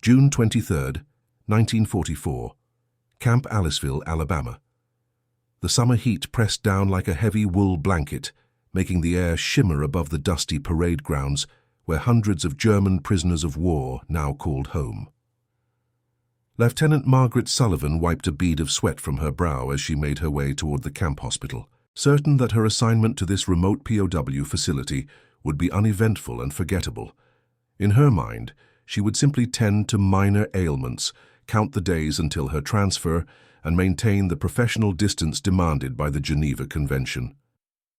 June 23, 1944. Camp Aliceville, Alabama. The summer heat pressed down like a heavy wool blanket, making the air shimmer above the dusty parade grounds where hundreds of German prisoners of war now called home. Lieutenant Margaret Sullivan wiped a bead of sweat from her brow as she made her way toward the camp hospital, certain that her assignment to this remote POW facility would be uneventful and forgettable. In her mind, she would simply tend to minor ailments, count the days until her transfer, and maintain the professional distance demanded by the Geneva Convention.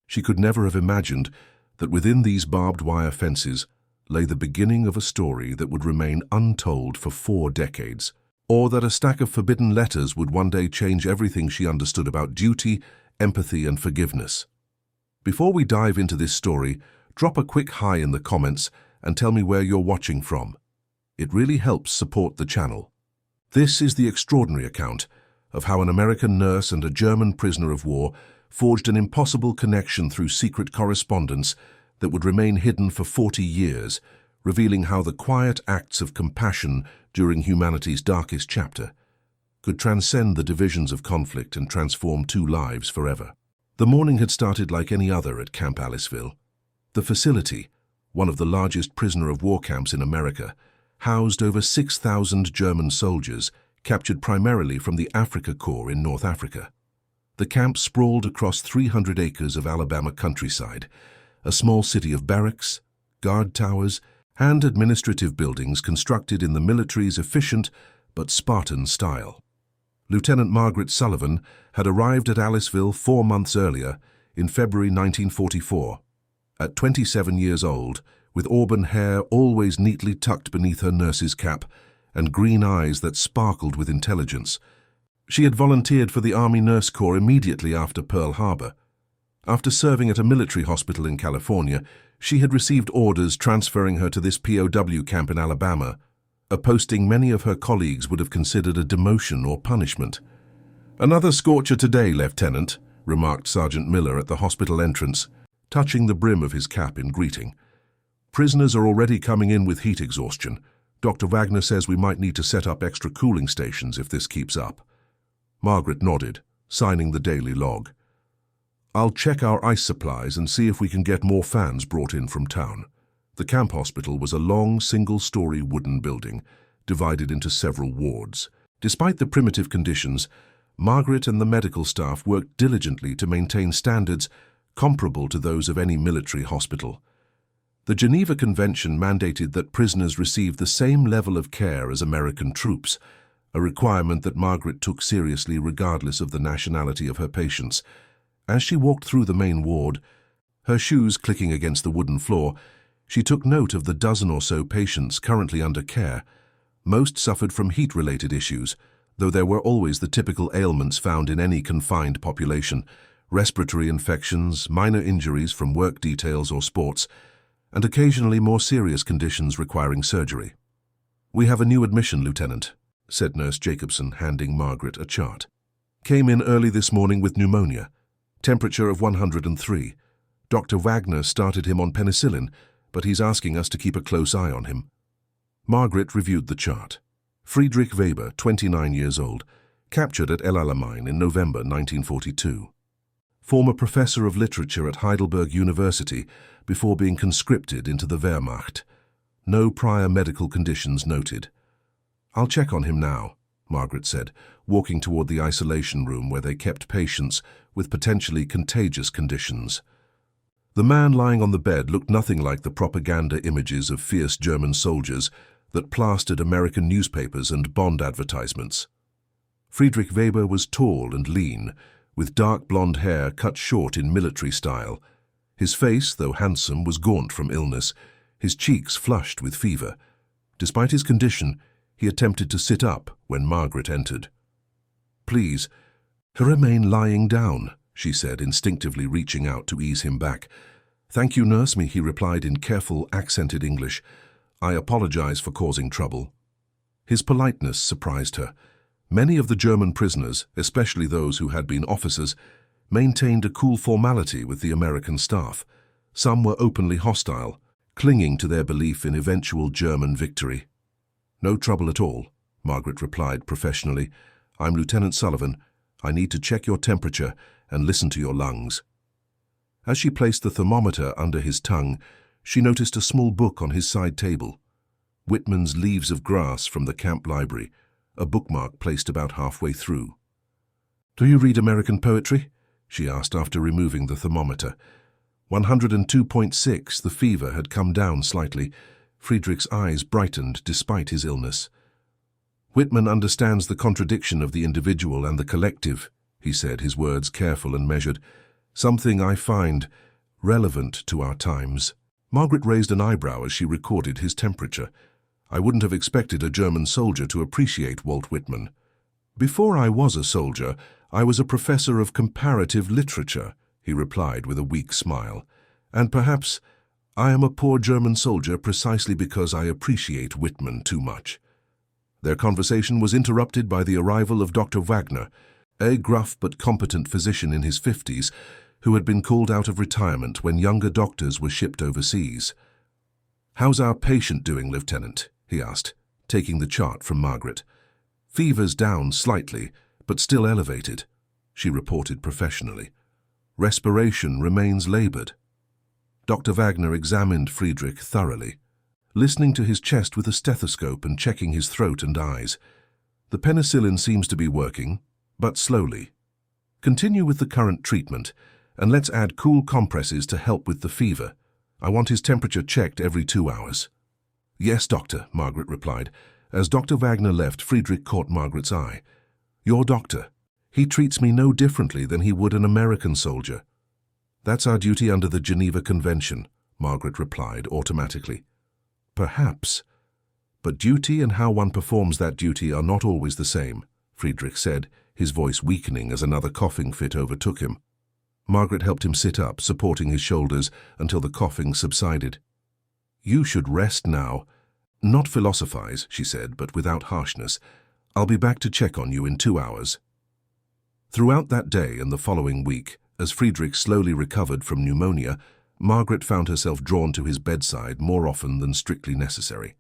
She could never have imagined that within these barbed wire fences lay the beginning of a story that would remain untold for 4 decades, or that a stack of forbidden letters would one day change everything she understood about duty, empathy, and forgiveness. Before we dive into this story, drop a quick hi in the comments and tell me where you're watching from. It really helps support the channel. This is the extraordinary account of how an American nurse and a German prisoner of war forged an impossible connection through secret correspondence that would remain hidden for 40 years, revealing how the quiet acts of compassion during humanity's darkest chapter could transcend the divisions of conflict and transform 2 lives forever. The morning had started like any other at Camp Aliceville. The facility, one of the largest prisoner of war camps in America, housed over 6,000 German soldiers, captured primarily from the Afrika Korps in North Africa. The camp sprawled across 300 acres of Alabama countryside, a small city of barracks, guard towers, and administrative buildings constructed in the military's efficient but Spartan style. Lieutenant Margaret Sullivan had arrived at Aliceville 4 months earlier, in February 1944. At 27 years old, with auburn hair always neatly tucked beneath her nurse's cap and green eyes that sparkled with intelligence, she had volunteered for the Army Nurse Corps immediately after Pearl Harbor. After serving at a military hospital in California, she had received orders transferring her to this POW camp in Alabama, a posting many of her colleagues would have considered a demotion or punishment. "Another scorcher today, Lieutenant," remarked Sergeant Miller at the hospital entrance, touching the brim of his cap in greeting. "Prisoners are already coming in with heat exhaustion. Dr. Wagner says we might need to set up extra cooling stations if this keeps up." Margaret nodded, signing the daily log. "I'll check our ice supplies and see if we can get more fans brought in from town." The camp hospital was a long, single-story wooden building, divided into several wards. Despite the primitive conditions, Margaret and the medical staff worked diligently to maintain standards comparable to those of any military hospital. The Geneva Convention mandated that prisoners receive the same level of care as American troops, a requirement that Margaret took seriously regardless of the nationality of her patients. As she walked through the main ward, her shoes clicking against the wooden floor, she took note of the dozen or so patients currently under care. Most suffered from heat-related issues, though there were always the typical ailments found in any confined population: respiratory infections, minor injuries from work details or sports, and occasionally more serious conditions requiring surgery. "We have a new admission, Lieutenant," said Nurse Jacobson, handing Margaret a chart. "Came in early this morning with pneumonia. Temperature of 103. Dr. Wagner started him on penicillin, but he's asking us to keep a close eye on him." Margaret reviewed the chart. Friedrich Weber, 29 years old, captured at El Alamein in November 1942. Former professor of literature at Heidelberg University before being conscripted into the Wehrmacht. No prior medical conditions noted. "I'll check on him now," Margaret said, walking toward the isolation room where they kept patients with potentially contagious conditions. The man lying on the bed looked nothing like the propaganda images of fierce German soldiers that plastered American newspapers and Bond advertisements. Friedrich Weber was tall and lean, with dark blonde hair cut short in military style. His face, though handsome, was gaunt from illness, his cheeks flushed with fever. Despite his condition, he attempted to sit up when Margaret entered. "Please, remain lying down," she said, instinctively reaching out to ease him back. "Thank you, nurse me," he replied in careful, accented English. "I apologize for causing trouble." His politeness surprised her. Many of the German prisoners, especially those who had been officers, maintained a cool formality with the American staff. Some were openly hostile, clinging to their belief in eventual German victory. No trouble at all, Margaret replied professionally. I'm Lieutenant Sullivan. I need to check your temperature and listen to your lungs. As she placed the thermometer under his tongue, she noticed a small book on his side table. Whitman's Leaves of Grass from the camp library, a bookmark placed about halfway through. Do you read American poetry? She asked after removing the thermometer. 102.6, the fever had come down slightly. Friedrich's eyes brightened despite his illness. Whitman understands the contradiction of the individual and the collective, he said, his words careful and measured. Something I find relevant to our times. Margaret raised an eyebrow as she recorded his temperature. I wouldn't have expected a German soldier to appreciate Walt Whitman. Before I was a soldier, I was a professor of comparative literature, he replied with a weak smile. And perhaps I am a poor German soldier precisely because I appreciate Whitman too much. Their conversation was interrupted by the arrival of Dr. Wagner, a gruff but competent physician in his 50s, who had been called out of retirement when younger doctors were shipped overseas. How's our patient doing, Lieutenant? He asked, taking the chart from Margaret. Fever's down slightly, but still elevated, she reported professionally. Respiration remains labored. Dr. Wagner examined Friedrich thoroughly, listening to his chest with a stethoscope and checking his throat and eyes. The penicillin seems to be working, but slowly. Continue with the current treatment, and let's add cool compresses to help with the fever. I want his temperature checked every 2 hours. Yes, doctor, Margaret replied. As Dr. Wagner left, Friedrich caught Margaret's eye. Your doctor. He treats me no differently than he would an American soldier. That's our duty under the Geneva Convention, Margaret replied automatically. Perhaps. But duty and how one performs that duty are not always the same, Friedrich said, his voice weakening as another coughing fit overtook him. Margaret helped him sit up, supporting his shoulders until the coughing subsided. You should rest now. Not philosophize, she said, but without harshness. I'll be back to check on you in 2 hours. Throughout that day and the following week, as Friedrich slowly recovered from pneumonia, Margaret found herself drawn to his bedside more often than strictly necessary.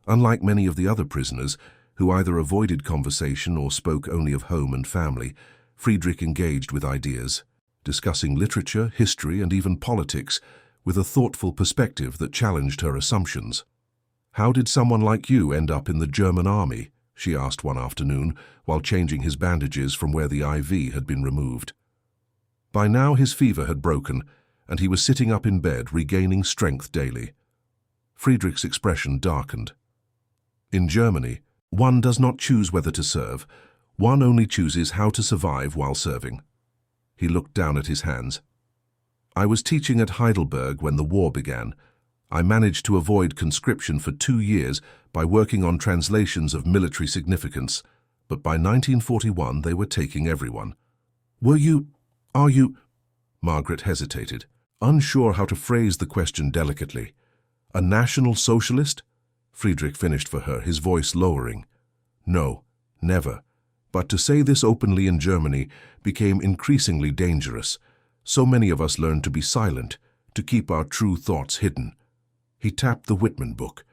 Unlike many of the other prisoners, who either avoided conversation or spoke only of home and family, Friedrich engaged with ideas, discussing literature, history, and even politics, with a thoughtful perspective that challenged her assumptions. How did someone like you end up in the German army? She asked one afternoon, while changing his bandages from where the IV had been removed. By now his fever had broken, and he was sitting up in bed, regaining strength daily. Friedrich's expression darkened. In Germany, one does not choose whether to serve, one only chooses how to survive while serving. He looked down at his hands. I was teaching at Heidelberg when the war began. I managed to avoid conscription for 2 years by working on translations of military significance, but by 1941 they were taking everyone. Are you? Margaret hesitated, unsure how to phrase the question delicately. A National Socialist? Friedrich finished for her, his voice lowering. No, never. But to say this openly in Germany became increasingly dangerous. So many of us learned to be silent, to keep our true thoughts hidden. He tapped the Whitman book.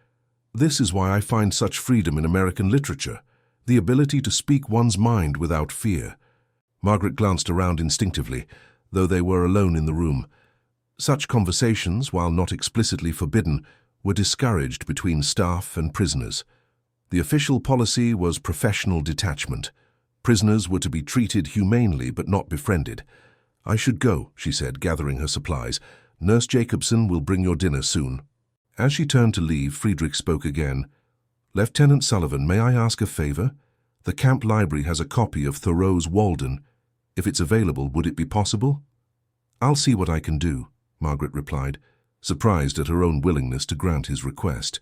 This is why I find such freedom in American literature, the ability to speak one's mind without fear. Margaret glanced around instinctively, though they were alone in the room. Such conversations, while not explicitly forbidden, were discouraged between staff and prisoners. The official policy was professional detachment. Prisoners were to be treated humanely but not befriended. I should go, she said, gathering her supplies. Nurse Jacobson will bring your dinner soon. As she turned to leave, Friedrich spoke again. Lieutenant Sullivan, may I ask a favor? The camp library has a copy of Thoreau's Walden. If it's available, would it be possible? I'll see what I can do, Margaret replied, surprised at her own willingness to grant his request.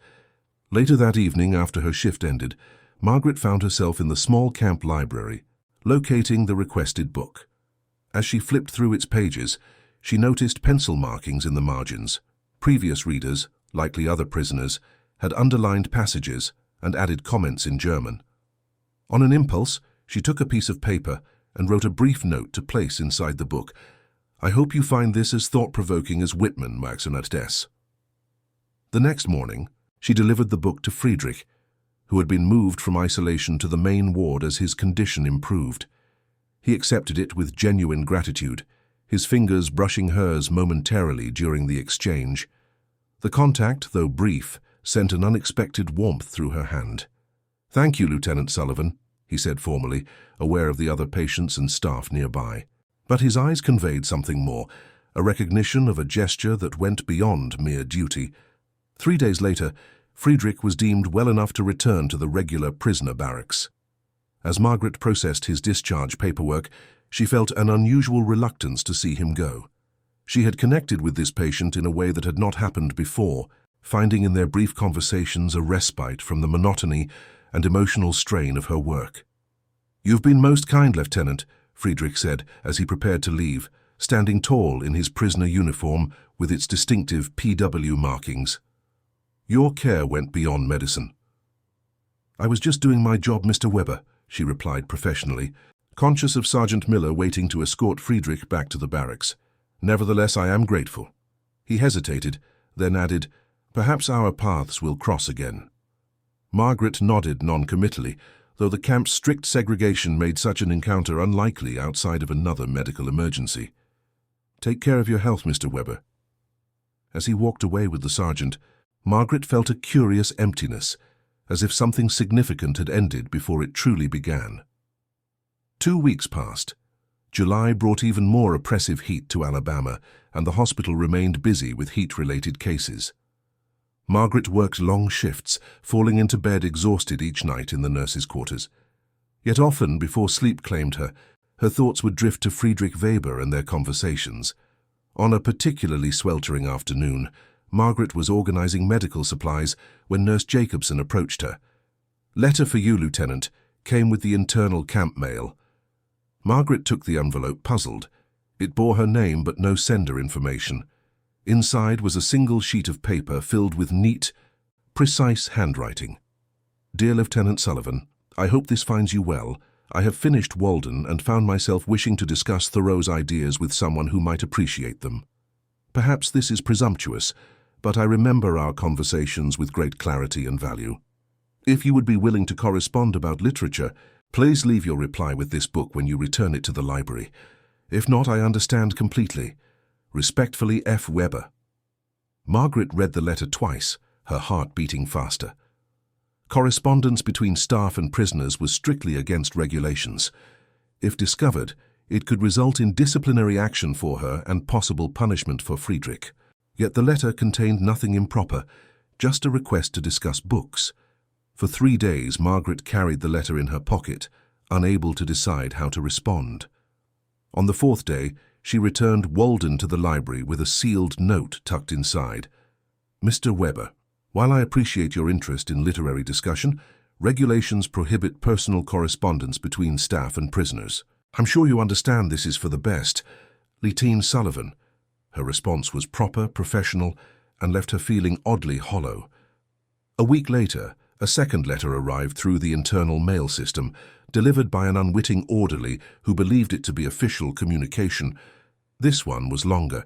Later that evening, after her shift ended, Margaret found herself in the small camp library, locating the requested book. As she flipped through its pages, she noticed pencil markings in the margins. Previous readers, likely other prisoners, had underlined passages and added comments in German. On an impulse, she took a piece of paper and wrote a brief note to place inside the book. I hope you find this as thought-provoking as Whitman, Maxonat des. The next morning, she delivered the book to Friedrich, who had been moved from isolation to the main ward as his condition improved. He accepted it with genuine gratitude, his fingers brushing hers momentarily during the exchange. The contact, though brief, sent an unexpected warmth through her hand. "Thank you, Lieutenant Sullivan," he said formally, aware of the other patients and staff nearby. But his eyes conveyed something more, a recognition of a gesture that went beyond mere duty. 3 days later, Friedrich was deemed well enough to return to the regular prisoner barracks. As Margaret processed his discharge paperwork, she felt an unusual reluctance to see him go. She had connected with this patient in a way that had not happened before, finding in their brief conversations a respite from the monotony and emotional strain of her work. "You've been most kind, Lieutenant," Friedrich said as he prepared to leave, standing tall in his prisoner uniform with its distinctive POW markings. "Your care went beyond medicine." "I was just doing my job, Mr. Weber," she replied professionally, conscious of Sergeant Miller waiting to escort Friedrich back to the barracks. "Nevertheless, I am grateful." He hesitated, then added, "Perhaps our paths will cross again." Margaret nodded non-committally, though the camp's strict segregation made such an encounter unlikely outside of another medical emergency. "Take care of your health, Mr. Weber." As he walked away with the sergeant, Margaret felt a curious emptiness, as if something significant had ended before it truly began. 2 weeks passed. July brought even more oppressive heat to Alabama, and the hospital remained busy with heat-related cases. Margaret worked long shifts, falling into bed exhausted each night in the nurses' quarters. Yet often, before sleep claimed her, her thoughts would drift to Friedrich Weber and their conversations. On a particularly sweltering afternoon, Margaret was organizing medical supplies when Nurse Jacobson approached her. "Letter for you, Lieutenant," came with the internal camp mail. Margaret took the envelope puzzled. It bore her name but no sender information. Inside was a single sheet of paper filled with neat, precise handwriting. "Dear Lieutenant Sullivan, I hope this finds you well. I have finished Walden and found myself wishing to discuss Thoreau's ideas with someone who might appreciate them. Perhaps this is presumptuous, but I remember our conversations with great clarity and value. If you would be willing to correspond about literature, please leave your reply with this book when you return it to the library. If not, I understand completely. Respectfully, F. Weber." Margaret read the letter twice, her heart beating faster. Correspondence between staff and prisoners was strictly against regulations. If discovered, it could result in disciplinary action for her and possible punishment for Friedrich. Yet the letter contained nothing improper, just a request to discuss books. For 3 days, Margaret carried the letter in her pocket, unable to decide how to respond. On the 4th day, she returned Walden to the library with a sealed note tucked inside. "Mr. Weber, while I appreciate your interest in literary discussion, regulations prohibit personal correspondence between staff and prisoners. I'm sure you understand this is for the best. Lieutenant Sullivan." Her response was proper, professional, and left her feeling oddly hollow. A week later, a second letter arrived through the internal mail system, delivered by an unwitting orderly who believed it to be official communication. This one was longer.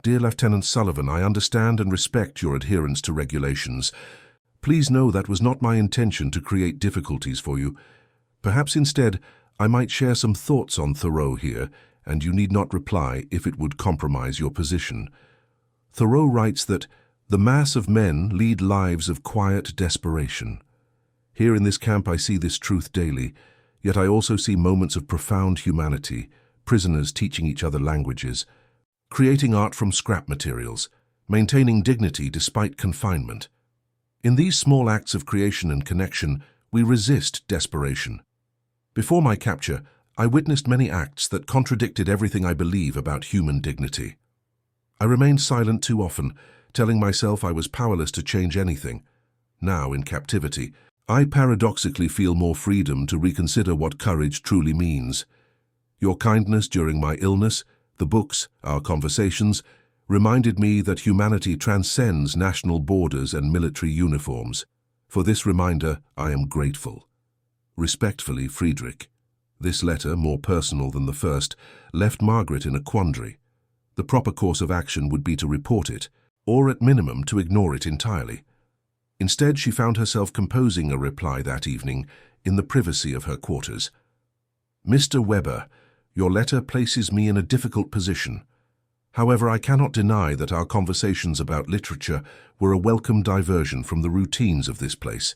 "Dear Lieutenant Sullivan, I understand and respect your adherence to regulations. Please know that was not my intention to create difficulties for you. Perhaps instead, I might share some thoughts on Thoreau here, and you need not reply if it would compromise your position. Thoreau writes that the mass of men lead lives of quiet desperation. Here in this camp I see this truth daily, yet I also see moments of profound humanity, prisoners teaching each other languages, creating art from scrap materials, maintaining dignity despite confinement. In these small acts of creation and connection, we resist desperation. Before my capture, I witnessed many acts that contradicted everything I believe about human dignity. I remained silent too often, telling myself I was powerless to change anything. Now, in captivity, I paradoxically feel more freedom to reconsider what courage truly means. Your kindness during my illness, the books, our conversations, reminded me that humanity transcends national borders and military uniforms. For this reminder, I am grateful. Respectfully, Friedrich. This letter, more personal than the first, left Margaret in a quandary. The proper course of action would be to report it, or at minimum to ignore it entirely. Instead, she found herself composing a reply that evening in the privacy of her quarters. "Mr. Weber, your letter places me in a difficult position. However, I cannot deny that our conversations about literature were a welcome diversion from the routines of this place.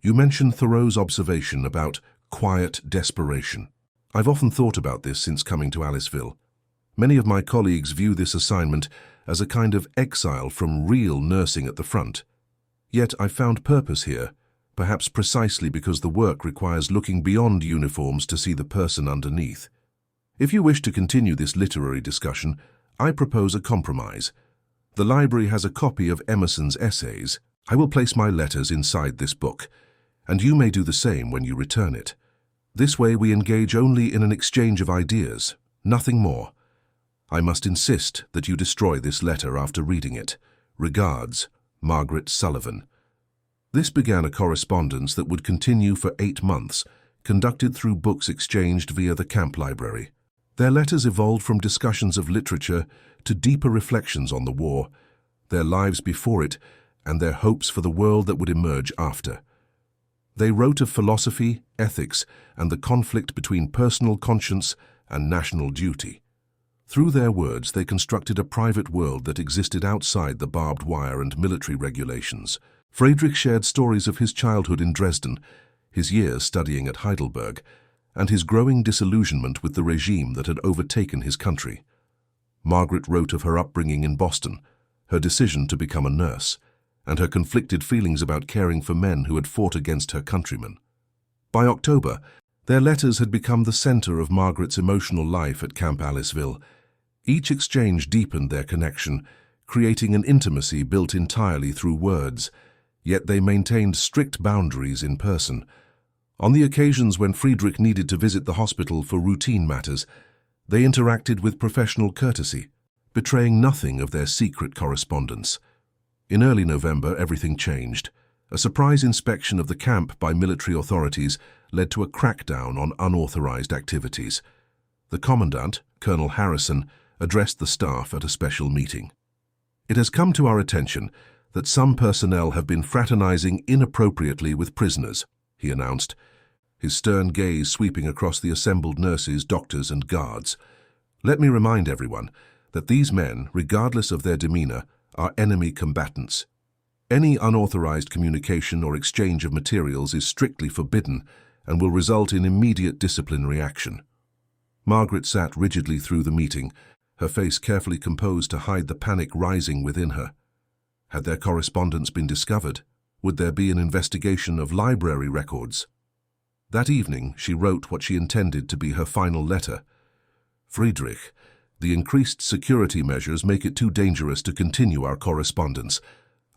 You mentioned Thoreau's observation about quiet desperation. I've often thought about this since coming to Aliceville. Many of my colleagues view this assignment as a kind of exile from real nursing at the front. Yet I found purpose here, perhaps precisely because the work requires looking beyond uniforms to see the person underneath. If you wish to continue this literary discussion, I propose a compromise. The library has a copy of Emerson's essays. I will place my letters inside this book, and you may do the same when you return it. This way we engage only in an exchange of ideas, nothing more. I must insist that you destroy this letter after reading it. Regards, Margaret Sullivan." This began a correspondence that would continue for 8 months, conducted through books exchanged via the camp library. Their letters evolved from discussions of literature to deeper reflections on the war, their lives before it, and their hopes for the world that would emerge after. They wrote of philosophy, ethics, and the conflict between personal conscience and national duty. Through their words, they constructed a private world that existed outside the barbed wire and military regulations. Friedrich shared stories of his childhood in Dresden, his years studying at Heidelberg, and his growing disillusionment with the regime that had overtaken his country. Margaret wrote of her upbringing in Boston, her decision to become a nurse, and her conflicted feelings about caring for men who had fought against her countrymen. By October, their letters had become the center of Margaret's emotional life at Camp Aliceville. Each exchange deepened their connection, creating an intimacy built entirely through words, yet they maintained strict boundaries in person. On the occasions when Friedrich needed to visit the hospital for routine matters, they interacted with professional courtesy, betraying nothing of their secret correspondence. In early November, everything changed. A surprise inspection of the camp by military authorities led to a crackdown on unauthorized activities. The commandant, Colonel Harrison, addressed the staff at a special meeting. "It has come to our attention that some personnel have been fraternizing inappropriately with prisoners," he announced, his stern gaze sweeping across the assembled nurses, doctors, and guards. "Let me remind everyone that these men, regardless of their demeanor, are enemy combatants. Any unauthorized communication or exchange of materials is strictly forbidden and will result in immediate disciplinary action." Margaret sat rigidly through the meeting, her face carefully composed to hide the panic rising within her. Had their correspondence been discovered? Would there be an investigation of library records? That evening, she wrote what she intended to be her final letter. "Friedrich, the increased security measures make it too dangerous to continue our correspondence.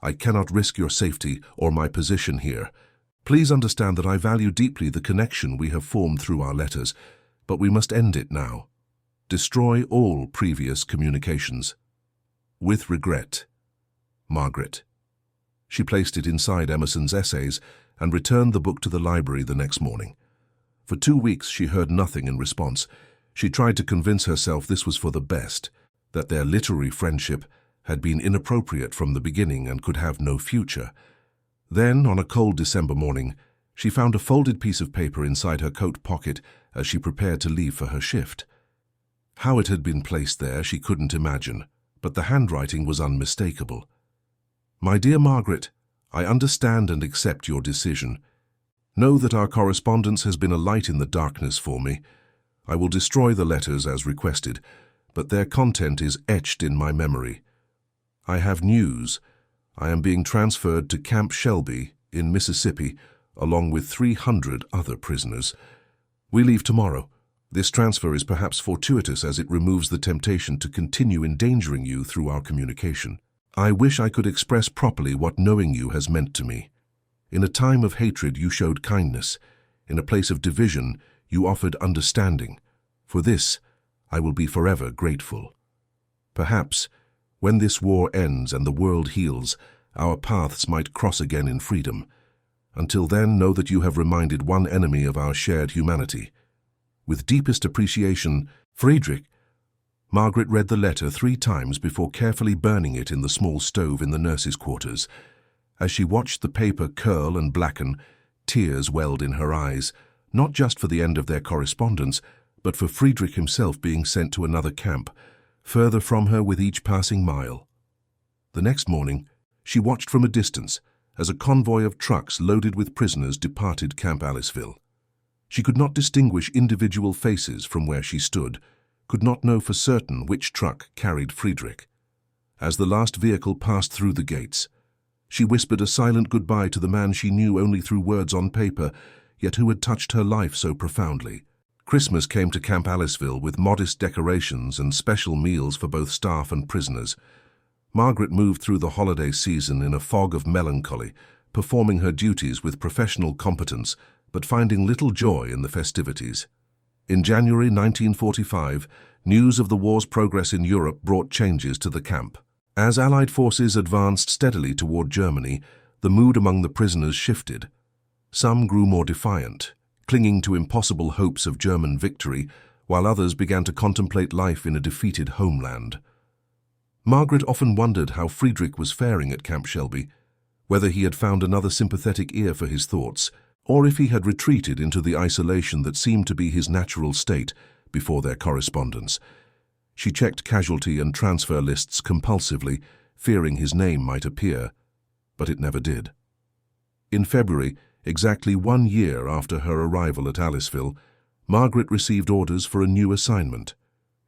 I cannot risk your safety or my position here. Please understand that I value deeply the connection we have formed through our letters, but we must end it now. Destroy all previous communications. With regret, Margaret." She placed it inside Emerson's essays and returned the book to the library the next morning. For 2 weeks she heard nothing in response. She tried to convince herself this was for the best, that their literary friendship had been inappropriate from the beginning and could have no future. Then, on a cold December morning, she found a folded piece of paper inside her coat pocket as she prepared to leave for her shift. How it had been placed there she couldn't imagine, but the handwriting was unmistakable. "My dear Margaret, I understand and accept your decision. Know that our correspondence has been a light in the darkness for me. I will destroy the letters as requested, but their content is etched in my memory. I have news. I am being transferred to Camp Shelby in Mississippi, along with 300 other prisoners. We leave tomorrow. This transfer is perhaps fortuitous as it removes the temptation to continue endangering you through our communication. I wish I could express properly what knowing you has meant to me. In a time of hatred, you showed kindness. In a place of division, you offered understanding. For this, I will be forever grateful. Perhaps, when this war ends and the world heals, our paths might cross again in freedom. Until then, know that you have reminded one enemy of our shared humanity. With deepest appreciation, Friedrich." Margaret read the letter 3 times before carefully burning it in the small stove in the nurses' quarters. As she watched the paper curl and blacken, tears welled in her eyes, not just for the end of their correspondence, but for Friedrich himself being sent to another camp, further from her with each passing mile. The next morning, she watched from a distance as a convoy of trucks loaded with prisoners departed Camp Aliceville. She could not distinguish individual faces from where she stood, could not know for certain which truck carried Friedrich. As the last vehicle passed through the gates, she whispered a silent goodbye to the man she knew only through words on paper, yet who had touched her life so profoundly. Christmas came to Camp Aliceville with modest decorations and special meals for both staff and prisoners. Margaret moved through the holiday season in a fog of melancholy, performing her duties with professional competence, but finding little joy in the festivities. In January 1945, news of the war's progress in Europe brought changes to the camp. As Allied forces advanced steadily toward Germany, the mood among the prisoners shifted. Some grew more defiant, clinging to impossible hopes of German victory, while others began to contemplate life in a defeated homeland. Margaret often wondered how Friedrich was faring at Camp Shelby, whether he had found another sympathetic ear for his thoughts, or if he had retreated into the isolation that seemed to be his natural state before their correspondence. She checked casualty and transfer lists compulsively, fearing his name might appear, but it never did. In February, exactly 1 year after her arrival at Aliceville, Margaret received orders for a new assignment.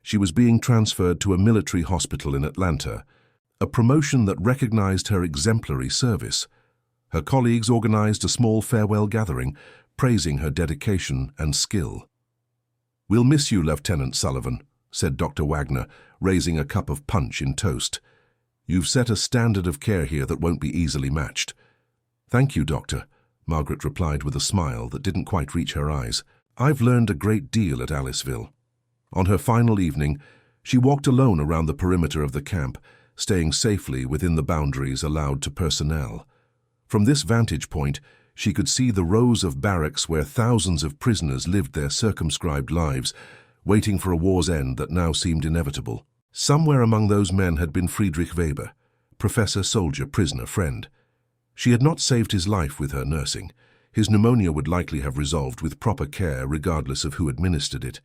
She was being transferred to a military hospital in Atlanta, a promotion that recognized her exemplary service. Her colleagues organized a small farewell gathering, praising her dedication and skill. "We'll miss you, Lieutenant Sullivan," said Dr. Wagner, raising a cup of punch in toast. "You've set a standard of care here that won't be easily matched." "Thank you, Doctor," Margaret replied with a smile that didn't quite reach her eyes. "I've learned a great deal at Aliceville." On her final evening, she walked alone around the perimeter of the camp, staying safely within the boundaries allowed to personnel. From this vantage point, she could see the rows of barracks where thousands of prisoners lived their circumscribed lives, waiting for a war's end that now seemed inevitable. Somewhere among those men had been Friedrich Weber, professor, soldier, prisoner, friend. She had not saved his life with her nursing. His pneumonia would likely have resolved with proper care regardless of who administered it.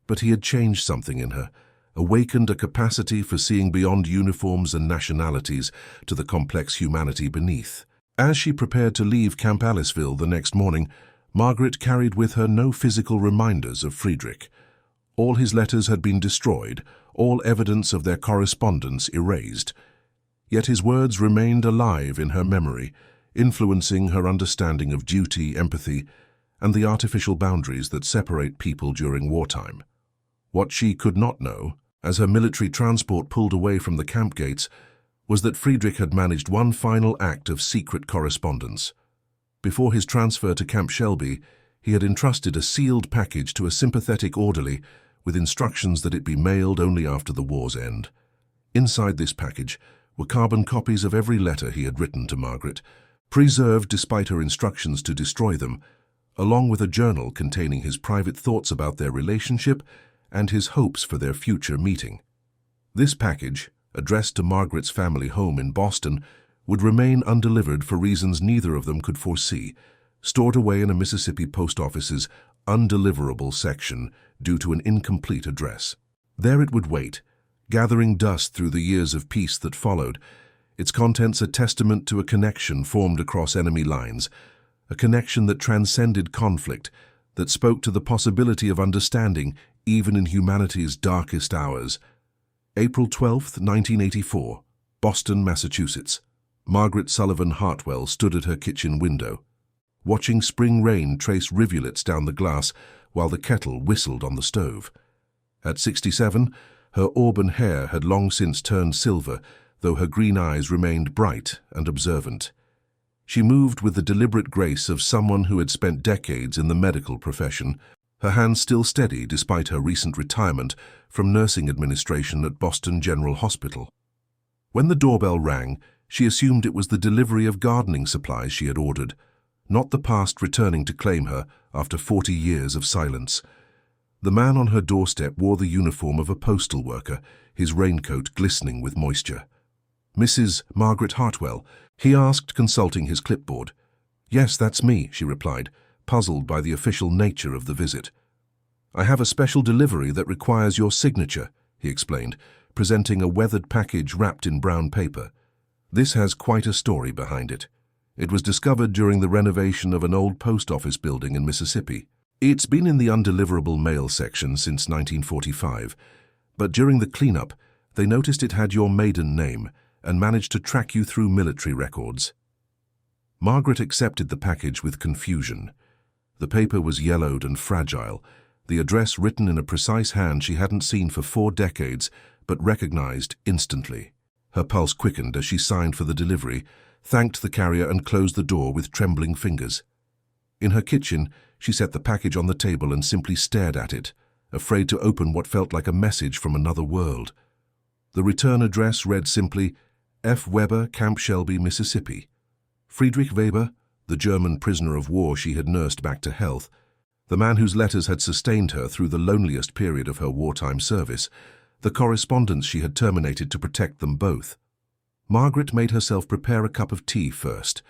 But he had changed something in her, awakened a capacity for seeing beyond uniforms and nationalities to the complex humanity beneath. As she prepared to leave Camp Aliceville the next morning, Margaret carried with her no physical reminders of Friedrich. All his letters had been destroyed, all evidence of their correspondence erased. Yet his words remained alive in her memory, influencing her understanding of duty, empathy, and the artificial boundaries that separate people during wartime. What she could not know, as her military transport pulled away from the camp gates, was that Friedrich had managed one final act of secret correspondence. Before his transfer to Camp Shelby, he had entrusted a sealed package to a sympathetic orderly with instructions that it be mailed only after the war's end. Inside this package were carbon copies of every letter he had written to Margaret, preserved despite her instructions to destroy them, along with a journal containing his private thoughts about their relationship and his hopes for their future meeting. This package, addressed to Margaret's family home in Boston, would remain undelivered for reasons neither of them could foresee, stored away in a Mississippi post office's undeliverable section due to an incomplete address. There it would wait, gathering dust through the years of peace that followed, its contents a testament to a connection formed across enemy lines, a connection that transcended conflict, that spoke to the possibility of understanding even in humanity's darkest hours. April 12, 1984, Boston, Massachusetts. Margaret Sullivan Hartwell stood at her kitchen window, watching spring rain trace rivulets down the glass while the kettle whistled on the stove. At 67, her auburn hair had long since turned silver, though her green eyes remained bright and observant. She moved with the deliberate grace of someone who had spent decades in the medical profession, her hands still steady despite her recent retirement from nursing administration at Boston General Hospital. When the doorbell rang, she assumed it was the delivery of gardening supplies she had ordered, not the past returning to claim her after 40 years of silence. The man on her doorstep wore the uniform of a postal worker, his raincoat glistening with moisture. "Mrs. Margaret Hartwell," he asked, consulting his clipboard. "Yes, that's me," she replied, puzzled by the official nature of the visit. "I have a special delivery that requires your signature," he explained, presenting a weathered package wrapped in brown paper. "This has quite a story behind it. It was discovered during the renovation of an old post office building in Mississippi. It's been in the undeliverable mail section since 1945, but during the cleanup, they noticed it had your maiden name and managed to track you through military records." Margaret accepted the package with confusion. The paper was yellowed and fragile, the address written in a precise hand she hadn't seen for 4 decades, but recognized instantly. Her pulse quickened as she signed for the delivery, thanked the carrier and closed the door with trembling fingers. In her kitchen, she set the package on the table and simply stared at it, afraid to open what felt like a message from another world. The return address read simply, F. Weber, Camp Shelby, Mississippi. Friedrich Weber, the German prisoner of war she had nursed back to health, the man whose letters had sustained her through the loneliest period of her wartime service, the correspondence she had terminated to protect them both. Margaret made herself prepare a cup of tea first,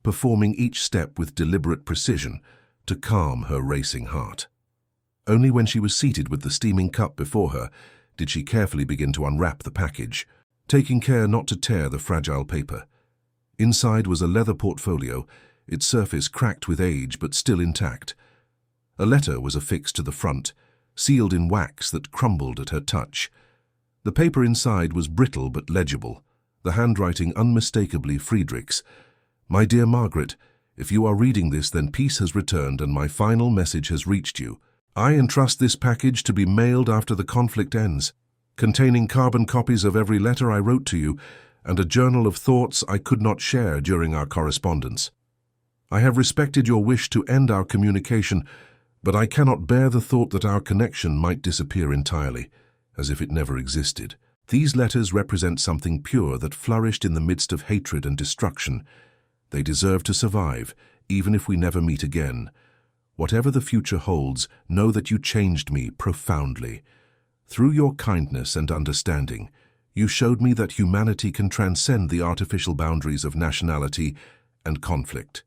performing each step with deliberate precision to calm her racing heart. Only when she was seated with the steaming cup before her did she carefully begin to unwrap the package, taking care not to tear the fragile paper. Inside was a leather portfolio, its surface cracked with age but still intact. A letter was affixed to the front, sealed in wax that crumbled at her touch. The paper inside was brittle but legible, the handwriting unmistakably Friedrich's. "My dear Margaret, if you are reading this, then peace has returned and my final message has reached you. I entrust this package to be mailed after the conflict ends, containing carbon copies of every letter I wrote to you and a journal of thoughts I could not share during our correspondence. I have respected your wish to end our communication, but I cannot bear the thought that our connection might disappear entirely, as if it never existed. These letters represent something pure that flourished in the midst of hatred and destruction. They deserve to survive, even if we never meet again. Whatever the future holds, know that you changed me profoundly. Through your kindness and understanding, you showed me that humanity can transcend the artificial boundaries of nationality and conflict.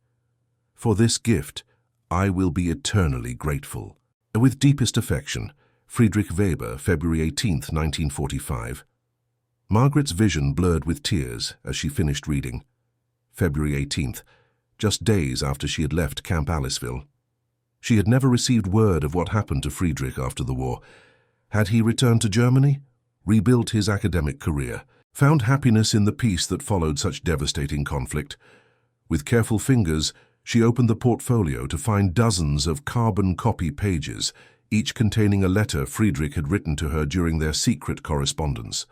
For this gift, I will be eternally grateful. With deepest affection, Friedrich Weber, February 18, 1945. Margaret's vision blurred with tears as she finished reading. February 18th, just days after she had left Camp Aliceville. She had never received word of what happened to Friedrich after the war. Had he returned to Germany, rebuilt his academic career, found happiness in the peace that followed such devastating conflict? With careful fingers, she opened the portfolio to find dozens of carbon copy pages, each containing a letter Friedrich had written to her during their secret correspondence.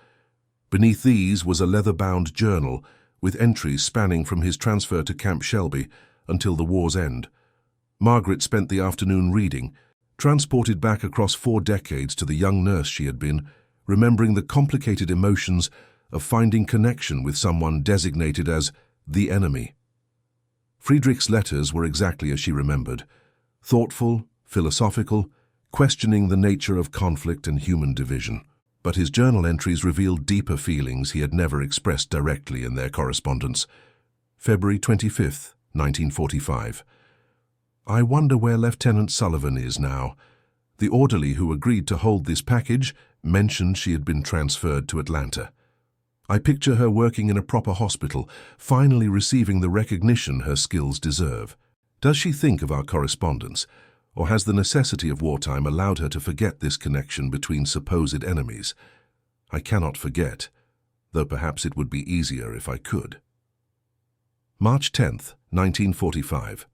Beneath these was a leather-bound journal with entries spanning from his transfer to Camp Shelby until the war's end. Margaret spent the afternoon reading, transported back across 4 decades to the young nurse she had been, remembering the complicated emotions of finding connection with someone designated as the enemy. Friedrich's letters were exactly as she remembered, thoughtful, philosophical, questioning the nature of conflict and human division. But his journal entries revealed deeper feelings he had never expressed directly in their correspondence. February 25, 1945. I wonder where Lieutenant Sullivan is now. The orderly who agreed to hold this package mentioned she had been transferred to Atlanta. I picture her working in a proper hospital, finally receiving the recognition her skills deserve. Does she think of our correspondence, or has the necessity of wartime allowed her to forget this connection between supposed enemies? I cannot forget, though perhaps it would be easier if I could. March 10th, 1945.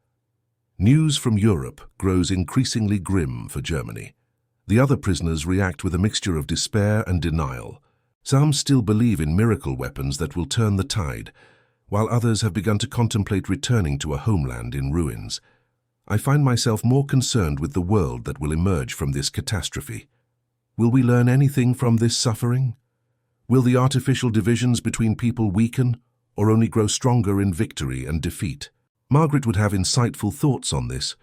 News from Europe grows increasingly grim for Germany. The other prisoners react with a mixture of despair and denial. Some still believe in miracle weapons that will turn the tide, while others have begun to contemplate returning to a homeland in ruins. I find myself more concerned with the world that will emerge from this catastrophe. Will we learn anything from this suffering? Will the artificial divisions between people weaken, or only grow stronger in victory and defeat? Margaret would have insightful thoughts on this.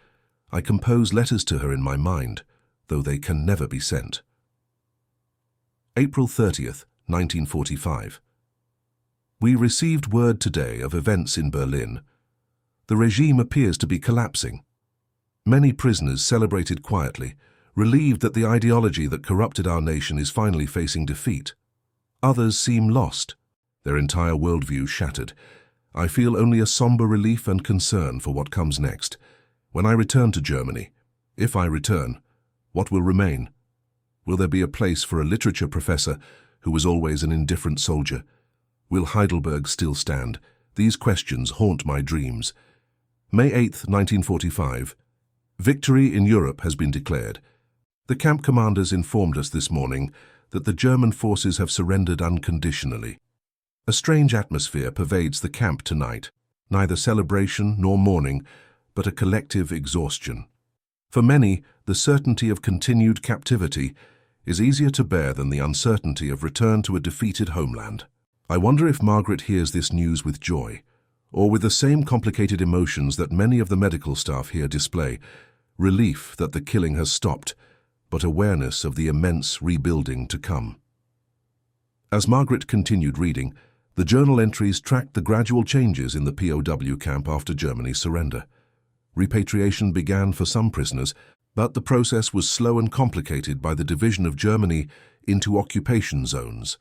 I compose letters to her in my mind, though they can never be sent. April 30th, 1945. We received word today of events in Berlin. The regime appears to be collapsing. Many prisoners celebrated quietly, relieved that the ideology that corrupted our nation is finally facing defeat. Others seem lost, their entire worldview shattered. I feel only a somber relief and concern for what comes next. When I return to Germany, if I return, what will remain? Will there be a place for a literature professor who was always an indifferent soldier? Will Heidelberg still stand? These questions haunt my dreams. May 8, 1945. Victory in Europe has been declared. The camp commanders informed us this morning that the German forces have surrendered unconditionally. A strange atmosphere pervades the camp tonight, neither celebration nor mourning, but a collective exhaustion. For many, the certainty of continued captivity is easier to bear than the uncertainty of return to a defeated homeland. I wonder if Margaret hears this news with joy, or with the same complicated emotions that many of the medical staff here display: relief that the killing has stopped, but awareness of the immense rebuilding to come. As Margaret continued reading, the journal entries tracked the gradual changes in the POW camp after Germany's surrender. Repatriation began for some prisoners, but the process was slow and complicated by the division of Germany into occupation zones.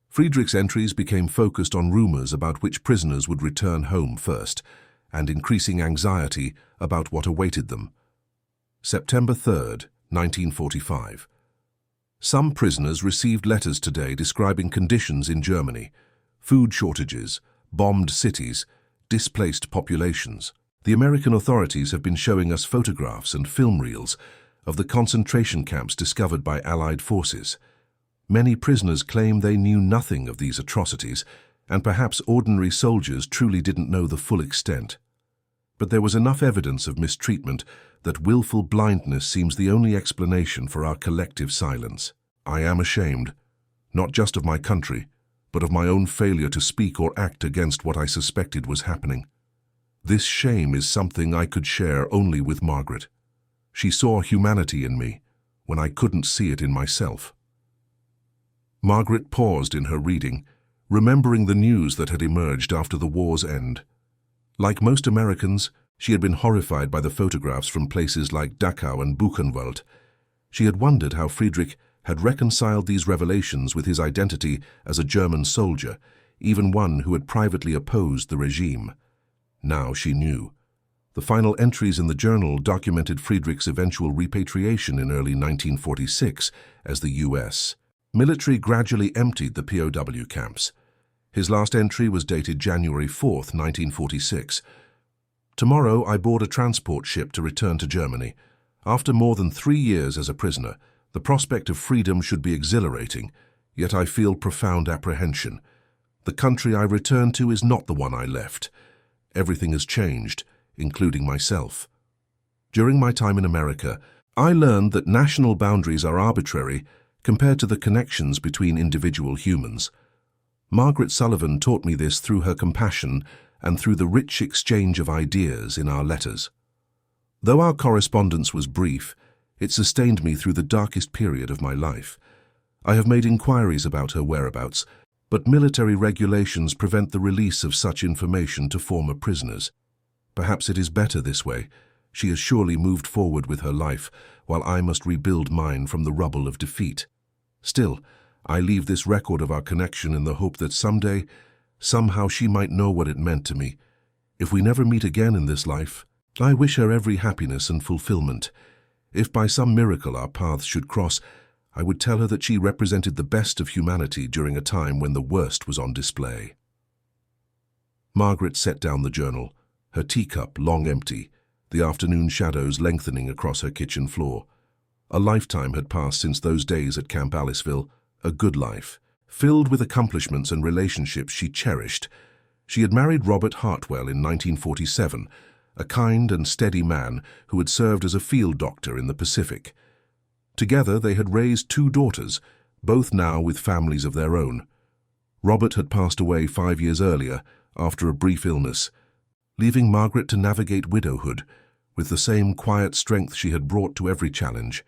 Friedrich's entries became focused on rumors about which prisoners would return home first, and increasing anxiety about what awaited them. September 3rd, 1945. Some prisoners received letters today describing conditions in Germany: food shortages, bombed cities, displaced populations. The American authorities have been showing us photographs and film reels of the concentration camps discovered by Allied forces. Many prisoners claim they knew nothing of these atrocities, and perhaps ordinary soldiers truly didn't know the full extent. But there was enough evidence of mistreatment that willful blindness seems the only explanation for our collective silence. I am ashamed, not just of my country, but of my own failure to speak or act against what I suspected was happening. This shame is something I could share only with Margaret. She saw humanity in me when I couldn't see it in myself. Margaret paused in her reading, remembering the news that had emerged after the war's end. Like most Americans, she had been horrified by the photographs from places like Dachau and Buchenwald. She had wondered how Friedrich had reconciled these revelations with his identity as a German soldier, even one who had privately opposed the regime. Now she knew. The final entries in the journal documented Friedrich's eventual repatriation in early 1946 as the U.S. military gradually emptied the POW camps. His last entry was dated January 4, 1946. Tomorrow I board a transport ship to return to Germany. After more than 3 years as a prisoner, the prospect of freedom should be exhilarating, yet I feel profound apprehension. The country I return to is not the one I left. Everything has changed, including myself. During my time in America, I learned that national boundaries are arbitrary compared to the connections between individual humans. Margaret Sullivan taught me this through her compassion and through the rich exchange of ideas in our letters. Though our correspondence was brief, it sustained me through the darkest period of my life. I have made inquiries about her whereabouts, but military regulations prevent the release of such information to former prisoners. Perhaps it is better this way. She has surely moved forward with her life, while I must rebuild mine from the rubble of defeat. Still, I leave this record of our connection in the hope that someday, somehow she might know what it meant to me. If we never meet again in this life, I wish her every happiness and fulfillment. If by some miracle our paths should cross, I would tell her that she represented the best of humanity during a time when the worst was on display. Margaret set down the journal, her teacup long empty, the afternoon shadows lengthening across her kitchen floor. A lifetime had passed since those days at Camp Aliceville, a good life, filled with accomplishments and relationships she cherished. She had married Robert Hartwell in 1947, a kind and steady man who had served as a field doctor in the Pacific. Together they had raised 2 daughters, both now with families of their own. Robert had passed away 5 years earlier after a brief illness, leaving Margaret to navigate widowhood with the same quiet strength she had brought to every challenge.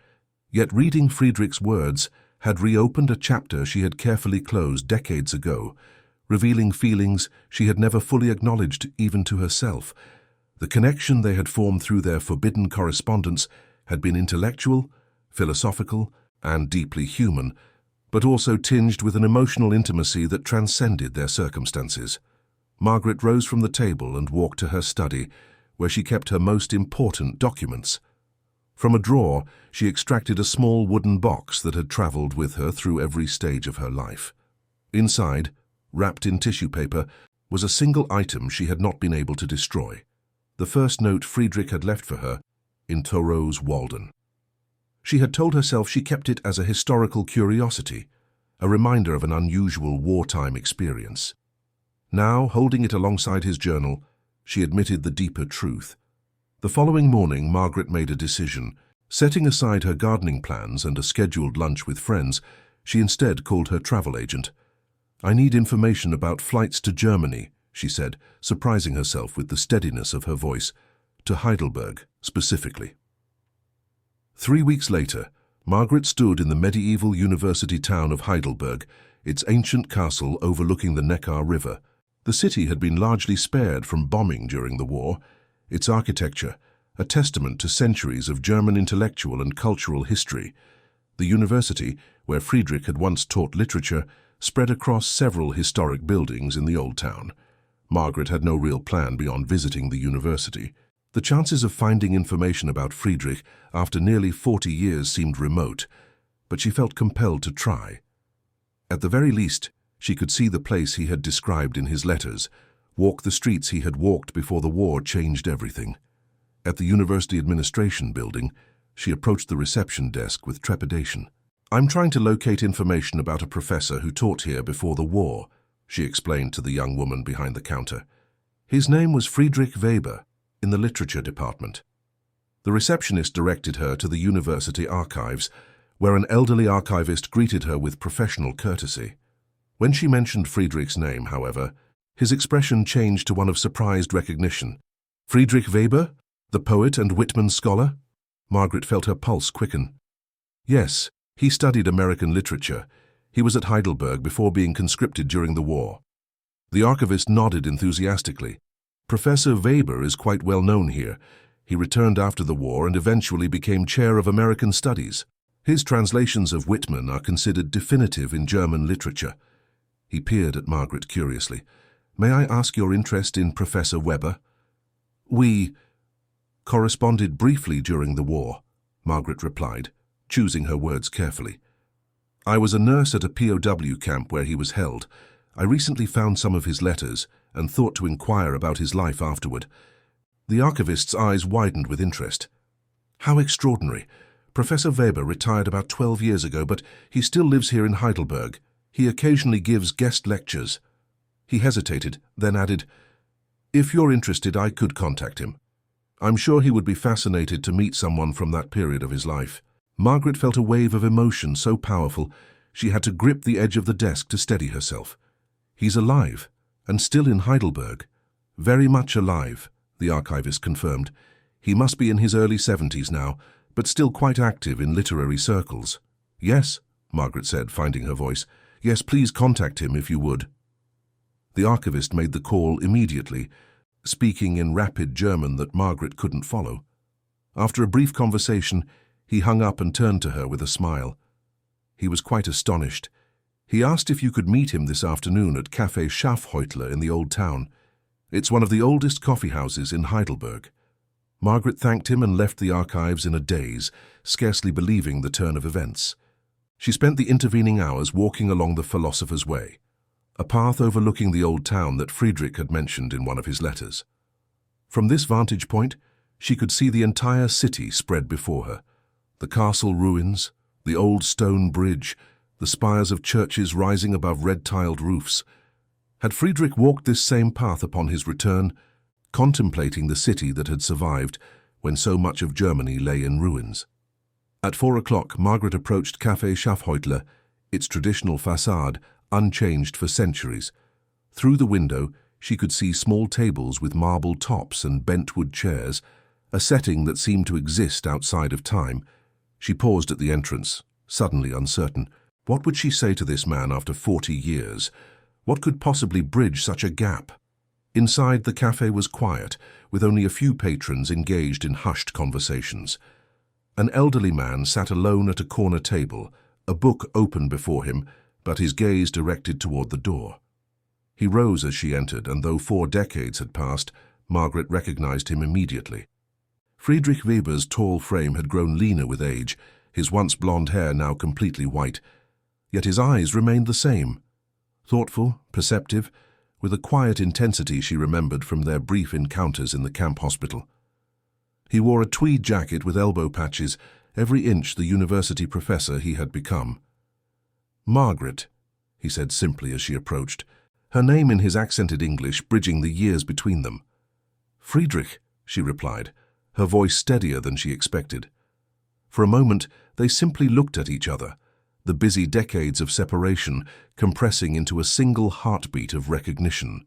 Yet reading Friedrich's words had reopened a chapter she had carefully closed decades ago, revealing feelings she had never fully acknowledged even to herself. The connection they had formed through their forbidden correspondence had been intellectual, philosophical, and deeply human, but also tinged with an emotional intimacy that transcended their circumstances. Margaret rose from the table and walked to her study, where she kept her most important documents. From a drawer, she extracted a small wooden box that had traveled with her through every stage of her life. Inside, wrapped in tissue paper, was a single item she had not been able to destroy: the first note Friedrich had left for her in Thoreau's Walden. She had told herself she kept it as a historical curiosity, a reminder of an unusual wartime experience. Now, holding it alongside his journal, she admitted the deeper truth. The following morning, Margaret made a decision. Setting aside her gardening plans and a scheduled lunch with friends, she instead called her travel agent. "I need information about flights to Germany," she said, surprising herself with the steadiness of her voice. "To Heidelberg, specifically." 3 weeks later, Margaret stood in the medieval university town of Heidelberg, its ancient castle overlooking the Neckar River. The city had been largely spared from bombing during the war, its architecture a testament to centuries of German intellectual and cultural history. The university, where Friedrich had once taught literature, spread across several historic buildings in the old town. Margaret had no real plan beyond visiting the university. The chances of finding information about Friedrich after nearly 40 years seemed remote, but she felt compelled to try. At the very least, she could see the place he had described in his letters, walk the streets he had walked before the war changed everything. At the university administration building, she approached the reception desk with trepidation. "I'm trying to locate information about a professor who taught here before the war," she explained to the young woman behind the counter. "His name was Friedrich Weber, in the literature department." The receptionist directed her to the university archives, where an elderly archivist greeted her with professional courtesy. When she mentioned Friedrich's name, however, his expression changed to one of surprised recognition. "Friedrich Weber, the poet and Whitman scholar?" Margaret felt her pulse quicken. "Yes, he studied American literature. He was at Heidelberg before being conscripted during the war." The archivist nodded enthusiastically. "Professor Weber is quite well known here. He returned after the war and eventually became chair of American Studies. His translations of Whitman are considered definitive in German literature." He peered at Margaret curiously. "May I ask your interest in Professor Weber?" "We corresponded briefly during the war," Margaret replied, choosing her words carefully. "I was a nurse at a POW camp where he was held. I recently found some of his letters and thought to inquire about his life afterward." The archivist's eyes widened with interest. "How extraordinary. Professor Weber retired about 12 years ago, but he still lives here in Heidelberg. He occasionally gives guest lectures." He hesitated, then added, "If you're interested, I could contact him. I'm sure he would be fascinated to meet someone from that period of his life." Margaret felt a wave of emotion so powerful she had to grip the edge of the desk to steady herself. "He's alive, and still in Heidelberg." "Very much alive," the archivist confirmed. "He must be in his early 70s now, but still quite active in literary circles." "Yes," Margaret said, finding her voice. "Yes, please contact him if you would." The archivist made the call immediately, speaking in rapid German that Margaret couldn't follow. After a brief conversation, he hung up and turned to her with a smile. He was quite astonished. "He asked if you could meet him this afternoon at Café Schafhäutler in the Old Town. It's one of the oldest coffee houses in Heidelberg." Margaret thanked him and left the archives in a daze, scarcely believing the turn of events. She spent the intervening hours walking along the Philosopher's Way, a path overlooking the old town that Friedrich had mentioned in one of his letters. From this vantage point, she could see the entire city spread before her. The castle ruins, the old stone bridge, the spires of churches rising above red-tiled roofs. Had Friedrich walked this same path upon his return, contemplating the city that had survived when so much of Germany lay in ruins? At 4 o'clock, Margaret approached Café Schafhäutler, its traditional facade unchanged for centuries. Through the window, she could see small tables with marble tops and bentwood chairs, a setting that seemed to exist outside of time. She paused at the entrance, suddenly uncertain. What would she say to this man after 40 years? What could possibly bridge such a gap? Inside, the cafe was quiet, with only a few patrons engaged in hushed conversations. An elderly man sat alone at a corner table, a book open before him, but his gaze directed toward the door. He rose as she entered, and though 4 decades had passed, Margaret recognized him immediately. Friedrich Weber's tall frame had grown leaner with age, his once blonde hair now completely white. Yet his eyes remained the same, thoughtful, perceptive, with a quiet intensity she remembered from their brief encounters in the camp hospital. He wore a tweed jacket with elbow patches, every inch the university professor he had become. "Margaret," he said simply as she approached, her name in his accented English bridging the years between them. "Friedrich," she replied, her voice steadier than she expected. For a moment, they simply looked at each other, the busy decades of separation compressing into a single heartbeat of recognition.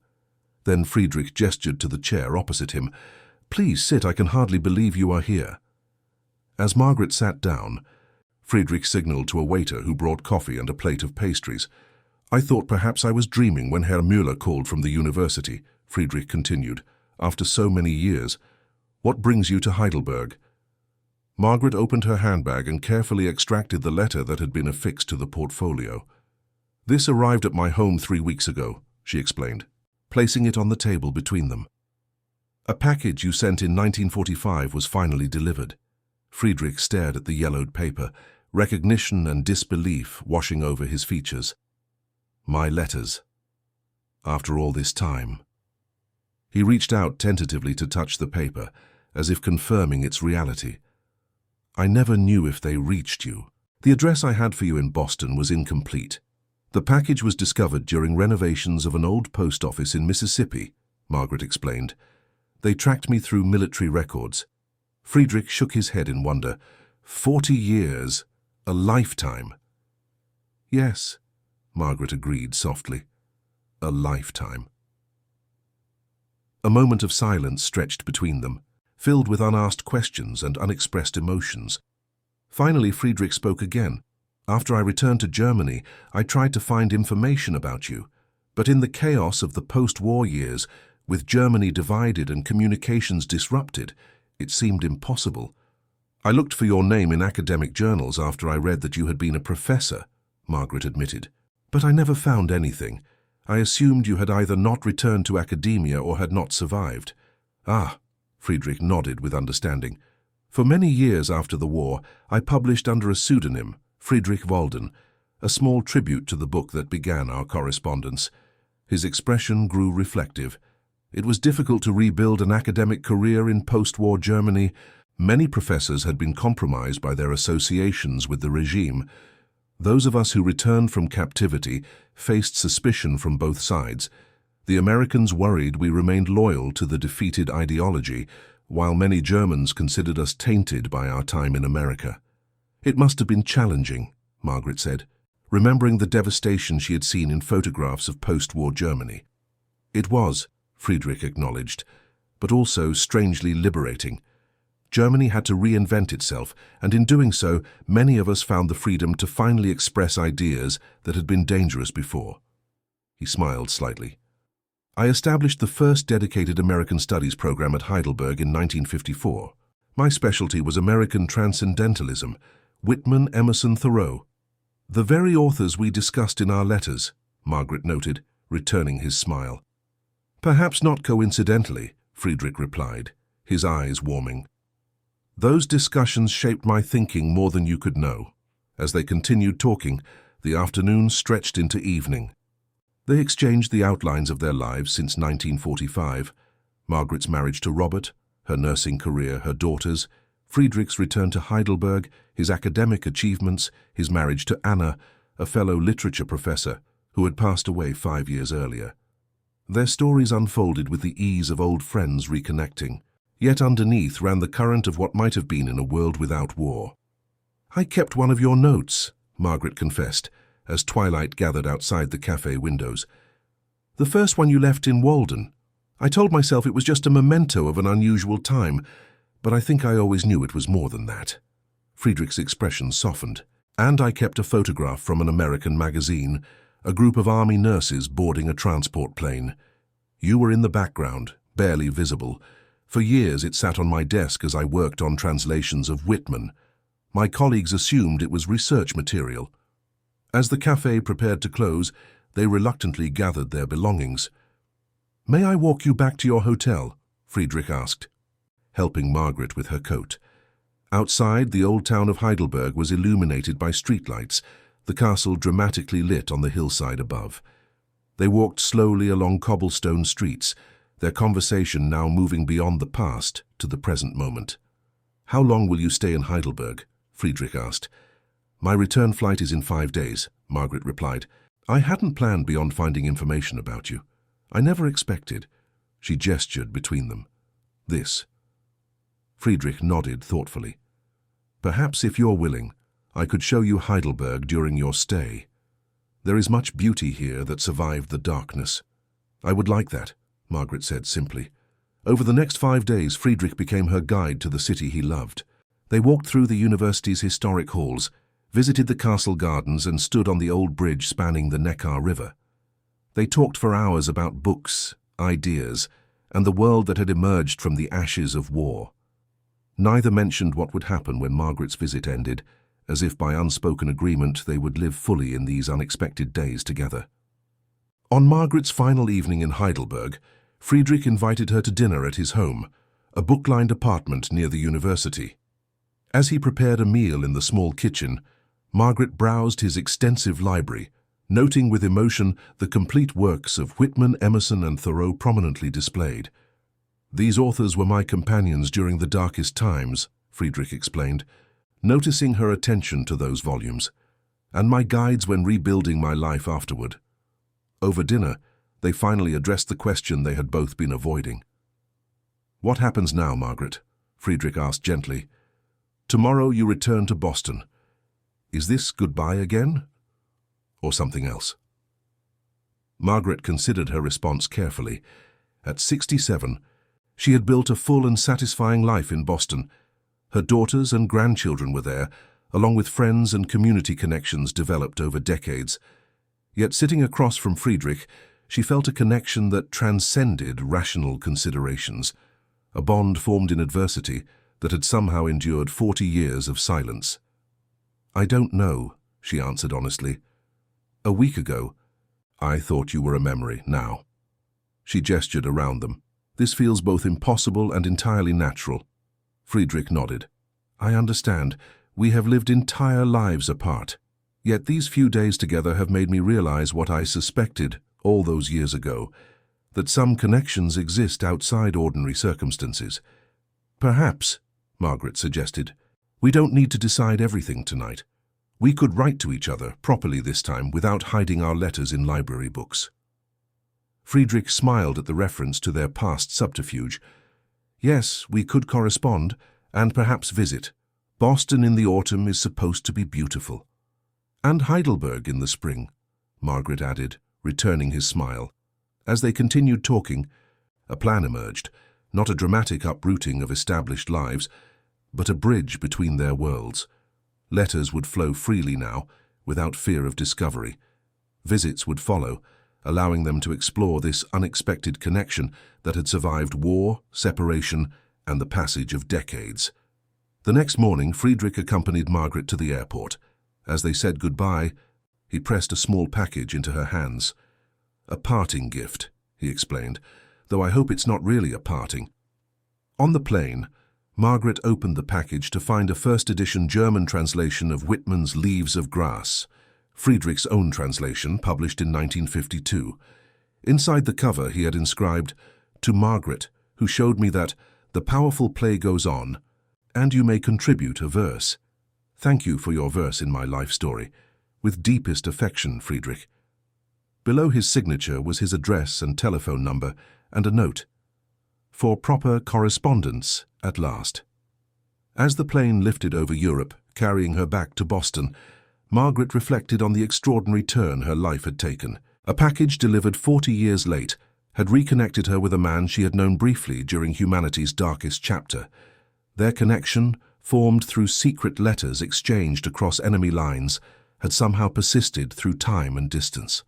Then Friedrich gestured to the chair opposite him. "Please sit, I can hardly believe you are here." As Margaret sat down, Friedrich signaled to a waiter who brought coffee and a plate of pastries. "I thought perhaps I was dreaming when Herr Müller called from the university," Friedrich continued, "after so many years. What brings you to Heidelberg?" Margaret opened her handbag and carefully extracted the letter that had been affixed to the portfolio. "This arrived at my home 3 weeks ago," she explained, placing it on the table between them. "A package you sent in 1945 was finally delivered." Friedrich stared at the yellowed paper, recognition and disbelief washing over his features. "My letters. After all this time." He reached out tentatively to touch the paper, as if confirming its reality. "I never knew if they reached you. The address I had for you in Boston was incomplete. The package was discovered during renovations of an old post office in Mississippi," Margaret explained. "They tracked me through military records." Friedrich shook his head in wonder. 40 years. A lifetime." "Yes," Margaret agreed softly. "A lifetime." A moment of silence stretched between them, filled with unasked questions and unexpressed emotions. Finally, Friedrich spoke again. "After I returned to Germany, I tried to find information about you, but in the chaos of the post-war years, with Germany divided and communications disrupted, it seemed impossible. I looked for your name in academic journals after I read that you had been a professor," Margaret admitted. "But I never found anything. I assumed you had either not returned to academia or had not survived." "Ah," Friedrich nodded with understanding. "For many years after the war, I published under a pseudonym, Friedrich Walden, a small tribute to the book that began our correspondence." His expression grew reflective. "It was difficult to rebuild an academic career in post-war Germany. Many professors had been compromised by their associations with the regime. Those of us who returned from captivity faced suspicion from both sides. The Americans worried we remained loyal to the defeated ideology, while many Germans considered us tainted by our time in America." "It must have been challenging," Margaret said, remembering the devastation she had seen in photographs of post-war Germany. "It was," Friedrich acknowledged, "but also strangely liberating. Germany had to reinvent itself, and in doing so, many of us found the freedom to finally express ideas that had been dangerous before." He smiled slightly. "I established the first dedicated American Studies program at Heidelberg in 1954. My specialty was American Transcendentalism, Whitman, Emerson, Thoreau. The very authors we discussed in our letters," Margaret noted, returning his smile. "Perhaps not coincidentally," Friedrich replied, his eyes warming. "Those discussions shaped my thinking more than you could know." As they continued talking, the afternoon stretched into evening. They exchanged the outlines of their lives since 1945, Margaret's marriage to Robert, her nursing career, her daughters, Friedrich's return to Heidelberg, his academic achievements, his marriage to Anna, a fellow literature professor who had passed away 5 years earlier. Their stories unfolded with the ease of old friends reconnecting. Yet underneath ran the current of what might have been in a world without war. "I kept one of your notes," Margaret confessed, as twilight gathered outside the cafe windows. "The first one you left in Walden. I told myself it was just a memento of an unusual time, but I think I always knew it was more than that." Friedrich's expression softened. "And I kept a photograph from an American magazine, a group of army nurses boarding a transport plane. You were in the background, barely visible. For years it sat on my desk as I worked on translations of Whitman. My colleagues assumed it was research material. As the cafe prepared to close, they reluctantly gathered their belongings. "May I walk you back to your hotel?" Friedrich asked, helping Margaret with her coat. Outside, the old town of Heidelberg was illuminated by streetlights, the castle dramatically lit on the hillside above. They walked slowly along cobblestone streets, their conversation now moving beyond the past to the present moment. "How long will you stay in Heidelberg?" Friedrich asked. "My return flight is in 5 days," Margaret replied. "I hadn't planned beyond finding information about you. I never expected." She gestured between them. "This." Friedrich nodded thoughtfully. "Perhaps if you're willing, I could show you Heidelberg during your stay. There is much beauty here that survived the darkness." "I would like that," Margaret said simply. Over the next 5 days, Friedrich became her guide to the city he loved. They walked through the university's historic halls, visited the castle gardens, and stood on the old bridge spanning the Neckar River. They talked for hours about books, ideas, and the world that had emerged from the ashes of war. Neither mentioned what would happen when Margaret's visit ended, as if by unspoken agreement they would live fully in these unexpected days together. On Margaret's final evening in Heidelberg, Friedrich invited her to dinner at his home, a book-lined apartment near the university. As he prepared a meal in the small kitchen, Margaret browsed his extensive library, noting with emotion the complete works of Whitman, Emerson, and Thoreau prominently displayed. "These authors were my companions during the darkest times," Friedrich explained, noticing her attention to those volumes, "and my guides when rebuilding my life afterward." Over dinner, they finally addressed the question they had both been avoiding. "What happens now, Margaret?" Friedrich asked gently. "Tomorrow you return to Boston. Is this goodbye again, or something else?" Margaret considered her response carefully. At 67, she had built a full and satisfying life in Boston. Her daughters and grandchildren were there, along with friends and community connections developed over decades. Yet sitting across from Friedrich, she felt a connection that transcended rational considerations, a bond formed in adversity that had somehow endured 40 years of silence. "I don't know," she answered honestly. "A week ago, I thought you were a memory now." She gestured around them. "This feels both impossible and entirely natural." Friedrich nodded. "I understand. We have lived entire lives apart. Yet these few days together have made me realize what I suspected all those years ago, that some connections exist outside ordinary circumstances. Perhaps," Margaret suggested, "we don't need to decide everything tonight. We could write to each other properly this time without hiding our letters in library books." Friedrich smiled at the reference to their past subterfuge. "Yes, we could correspond, and perhaps visit. Boston in the autumn is supposed to be beautiful." "And Heidelberg in the spring," Margaret added, returning his smile. As they continued talking, a plan emerged, not a dramatic uprooting of established lives, but a bridge between their worlds. Letters would flow freely now, without fear of discovery. Visits would follow, allowing them to explore this unexpected connection that had survived war, separation, and the passage of decades. The next morning, Friedrich accompanied Margaret to the airport. As they said goodbye, he pressed a small package into her hands. "A parting gift," he explained, "though I hope it's not really a parting." On the plane, Margaret opened the package to find a first-edition German translation of Whitman's Leaves of Grass, Friedrich's own translation, published in 1952. Inside the cover he had inscribed, "To Margaret, who showed me that the powerful play goes on, and you may contribute a verse. Thank you for your verse in my life story. With deepest affection, Friedrich." Below his signature was his address and telephone number, and a note, "For proper correspondence at last." As the plane lifted over Europe, carrying her back to Boston, Margaret reflected on the extraordinary turn her life had taken. A package delivered 40 years late had reconnected her with a man she had known briefly during humanity's darkest chapter. Their connection, formed through secret letters exchanged across enemy lines, had somehow persisted through time and distance.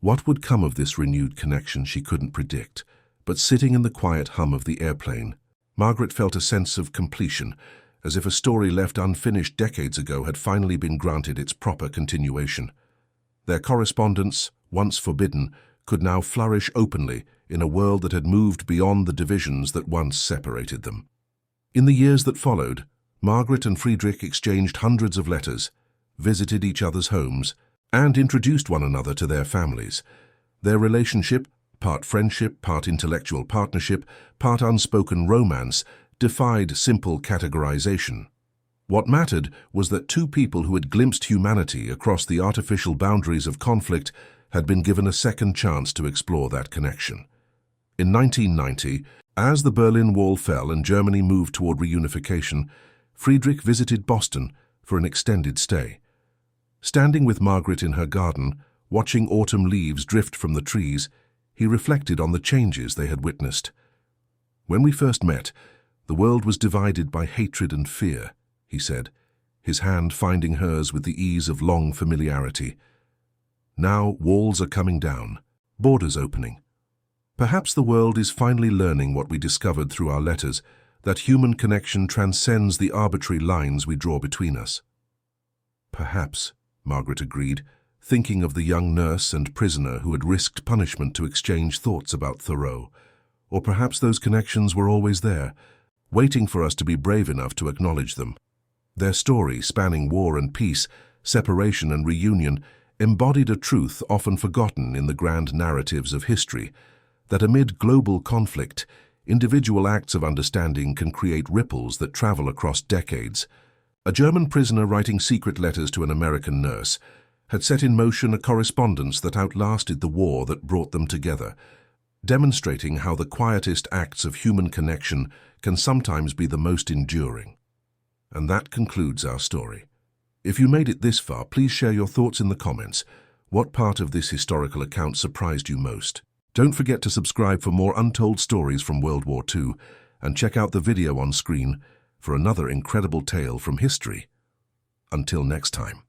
What would come of this renewed connection she couldn't predict, but sitting in the quiet hum of the airplane, Margaret felt a sense of completion, as if a story left unfinished decades ago had finally been granted its proper continuation. Their correspondence, once forbidden, could now flourish openly in a world that had moved beyond the divisions that once separated them. In the years that followed, Margaret and Friedrich exchanged hundreds of letters, visited each other's homes, and introduced one another to their families. Their relationship, part friendship, part intellectual partnership, part unspoken romance, defied simple categorization. What mattered was that two people who had glimpsed humanity across the artificial boundaries of conflict had been given a second chance to explore that connection. In 1990, as the Berlin Wall fell and Germany moved toward reunification, Friedrich visited Boston for an extended stay. Standing with Margaret in her garden, watching autumn leaves drift from the trees, he reflected on the changes they had witnessed. "When we first met, the world was divided by hatred and fear," he said, his hand finding hers with the ease of long familiarity. "Now walls are coming down, borders opening. Perhaps the world is finally learning what we discovered through our letters, that human connection transcends the arbitrary lines we draw between us." "Perhaps," Margaret agreed, thinking of the young nurse and prisoner who had risked punishment to exchange thoughts about Thoreau. Or perhaps those connections were always there, waiting for us to be brave enough to acknowledge them. Their story, spanning war and peace, separation and reunion, embodied a truth often forgotten in the grand narratives of history, that amid global conflict, individual acts of understanding can create ripples that travel across decades. A German prisoner writing secret letters to an American nurse had set in motion a correspondence that outlasted the war that brought them together, demonstrating how the quietest acts of human connection can sometimes be the most enduring. And that concludes our story. If you made it this far, please share your thoughts in the comments. What part of this historical account surprised you most? Don't forget to subscribe for more untold stories from World War II, and check out the video on screen for another incredible tale from history. Until next time.